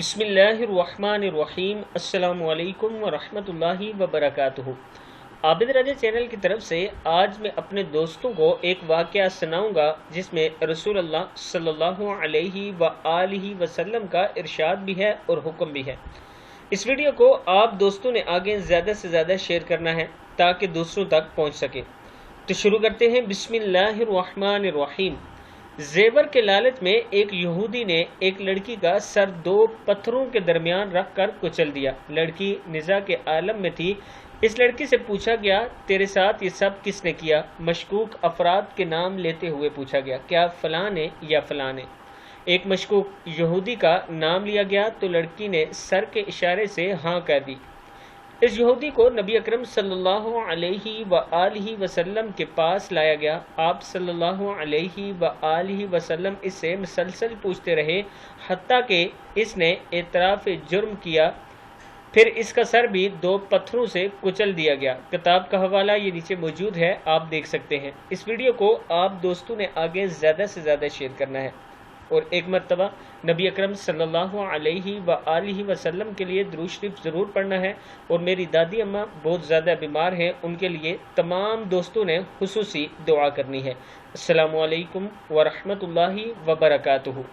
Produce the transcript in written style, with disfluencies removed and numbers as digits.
बिस्मिल्लाहिर्रहमानिर्रहीम। अस्सलामु अलैकुम वरहमतुल्लाहि वबरकातुहू। आबिद राजा चैनल की तरफ से आज मैं अपने दोस्तों को एक वाक़या सुनाऊंगा जिसमें रसूलुल्लाह सल्लल्लाहु अलैहि वआलिहि वसल्लम का इरशाद भी है और हुक्म भी है। इस वीडियो को आप दोस्तों ने आगे ज़्यादा से ज़्यादा शेयर करना है ताकि दूसरों तक पहुँच सके। तो शुरू करते हैं। बिस्मिल्लाहिर्रहमानिर्रहीम। जेवर के लालच में एक यहूदी ने एक लड़की का सर दो पत्थरों के दरमियान रख कर कुचल दिया। लड़की निज़ा के आलम में थी। इस लड़की से पूछा गया, तेरे साथ ये सब किसने किया? मशकूक अफराद के नाम लेते हुए पूछा गया, क्या फलां ने या फलां ने? एक मशकूक यहूदी का नाम लिया गया तो लड़की ने सर के इशारे से हाँ कह दी। इस यहूदी को नबी अकरम सल्लल्लाहु अलैहि वआलिहि वसल्लम के पास लाया गया। आप सल्लल्लाहु अलैहि वआलिहि वसल्लम इससे मुसलसल पूछते रहे हत्ता कि इसने एतराफ़ जुर्म किया। फिर इसका सर भी दो पत्थरों से कुचल दिया गया। किताब का हवाला ये नीचे मौजूद है, आप देख सकते हैं। इस वीडियो को आप दोस्तों ने आगे ज़्यादा से ज़्यादा शेयर करना है और एक मरतबा नबी अकरम सल्लल्लाहु अलैहि वआलिहि वसल्लम के लिए दुरूद शरीफ ज़रूर पढ़ना है। और मेरी दादी अम्मा बहुत ज़्यादा बीमार हैं, उनके लिए तमाम दोस्तों ने खुसूसी दुआ करनी है। अस्सलामु अलैकुम वरहमतुल्लाहि वबरकातुहू।